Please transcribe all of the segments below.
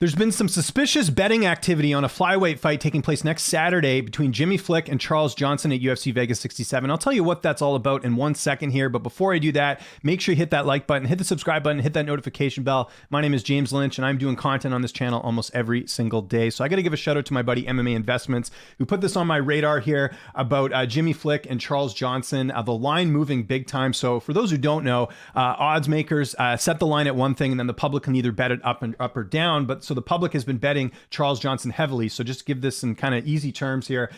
There's been some suspicious betting activity on a flyweight fight taking place next Saturday between Jimmy Flick and Charles Johnson at UFC Vegas 67. I'll tell you what that's all about in 1 second here, but before I do that, make sure you hit that like button, hit the subscribe button, hit that notification bell. My name is James Lynch, and I'm doing content on this channel almost every single day. So I got to give a shout out to my buddy MMA Investments, who put this on my radar here about Jimmy Flick and Charles Johnson. The line moving big time. So for those who don't know, odds makers set the line at one thing, and then the public can either bet it up or down. But so the public has been betting Charles Johnson heavily. So just to give this in kind of easy terms here,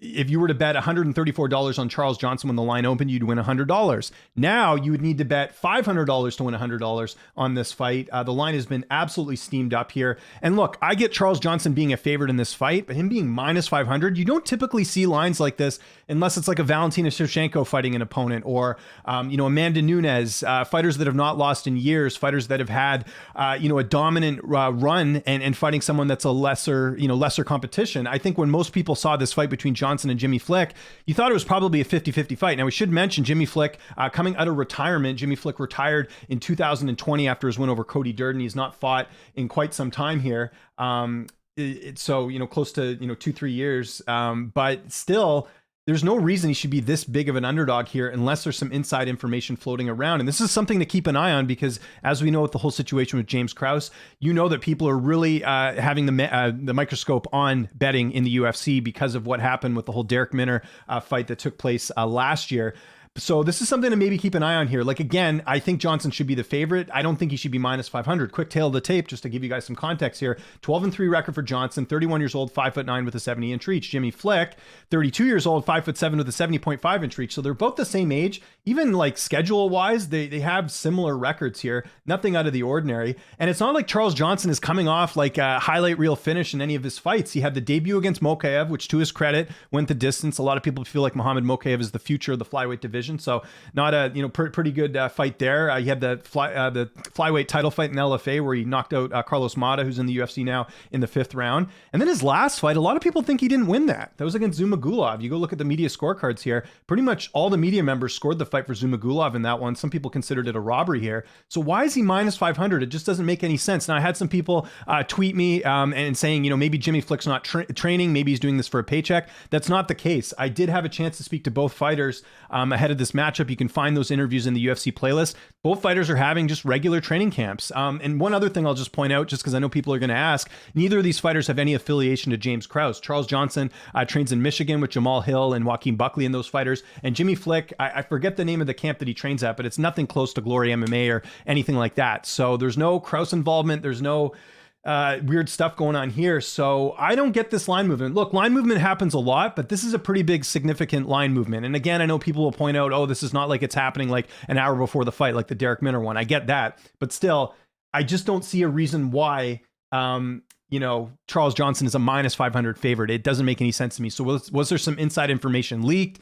if you were to bet $134 on Charles Johnson when the line opened, you'd win $100. Now you would need to bet $500 to win $100 on this fight. The line has been absolutely steamed up here. And look, I get Charles Johnson being a favorite in this fight, but him being minus 500, you don't typically see lines like this unless it's like a Valentina Shevchenko fighting an opponent, or Amanda Nunes, fighters that have not lost in years, fighters that have had a dominant run and fighting someone that's a lesser competition. I think when most people saw this fight between Johnson and Jimmy Flick, you thought it was probably a 50-50 fight. Now we should mention Jimmy Flick coming out of retirement. Jimmy Flick retired in 2020 after his win over Cody Durden. He's not fought in quite some time here. So close to 2-3 years, but still, there's no reason he should be this big of an underdog here unless there's some inside information floating around. And this is something to keep an eye on, because as we know with the whole situation with James Krause, that people are really having the microscope on betting in the UFC because of what happened with the whole Derek Minner fight that took place last year. So this is something to maybe keep an eye on here. Like, again, I think Johnson should be the favorite. I don't think he should be minus 500. Quick tail of the tape, just to give you guys some context here. 12-3 record for Johnson, 31 years old, 5'9" with a 70-inch reach. Jimmy Flick, 32 years old, 5'7" with a 70.5-inch reach. So they're both the same age. Even like schedule-wise, they have similar records here. Nothing out of the ordinary. And it's not like Charles Johnson is coming off like a highlight reel finish in any of his fights. He had the debut against Mokaev, which to his credit went the distance. A lot of people feel like Muhammad Mokaev is the future of the flyweight division. So not a pretty good fight there. He had the flyweight title fight in LFA where he knocked out Carlos Mata, who's in the UFC now, in the 5th round. And then his last fight, a lot of people think he didn't win that. That was against Zumagulov. You go look at the media scorecards here. Pretty much all the media members scored the fight for Zumagulov in that one. Some people considered it a robbery here. So why is he minus 500? It just doesn't make any sense. Now I had some people tweet me and saying, maybe Jimmy Flick's not training. Maybe he's doing this for a paycheck. That's not the case. I did have a chance to speak to both fighters ahead of this matchup. You can find those interviews in the UFC playlist. Both fighters are having just regular training camps. And one other thing I'll just point out, just because I know people are going to ask, neither of these fighters have any affiliation to James Krause. Charles Johnson trains in Michigan with Jamal Hill and Joaquin Buckley and those fighters. And Jimmy Flick, I forget the name of the camp that he trains at, but it's nothing close to Glory MMA or anything like that. So there's no Krause involvement. There's no weird stuff going on here. So I don't get this line movement. Look, line movement happens a lot, but this is a pretty big, significant line movement. And again, I know people will point out, oh, this is not like it's happening like an hour before the fight, like the Derek Minner one. I get that. But still, I just don't see a reason why, Charles Johnson is a minus 500 favorite. It doesn't make any sense to me. So was there some inside information leaked?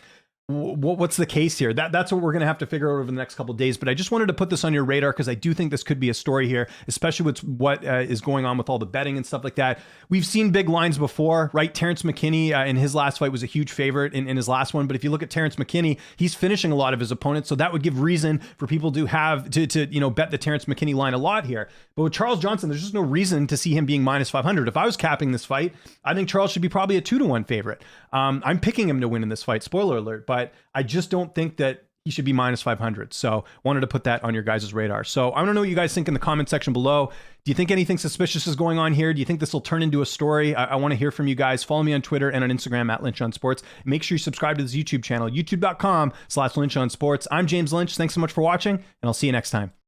What's the case here? That's what we're going to have to figure out over the next couple of days. But I just wanted to put this on your radar because I do think this could be a story here, especially with what is going on with all the betting and stuff like that. We've seen big lines before, right? Terrence McKinney in his last fight was a huge favorite in his last one. But if you look at Terrence McKinney, he's finishing a lot of his opponents. So that would give reason for people to have to bet the Terrence McKinney line a lot here. But with Charles Johnson, there's just no reason to see him being minus 500. If I was capping this fight, I think Charles should be probably a 2-1 favorite. I'm picking him to win in this fight, spoiler alert, but I just don't think that he should be minus 500. So wanted to put that on your guys' radar. So I don't know what you guys think in the comment section below. Do you think anything suspicious is going on here? Do you think this will turn into a story? I want to hear from you guys. Follow me on Twitter and on Instagram at Lynch on Sports. Make sure you subscribe to this YouTube channel, youtube.com/Lynch on Sports. I'm James Lynch. Thanks so much for watching, and I'll see you next time.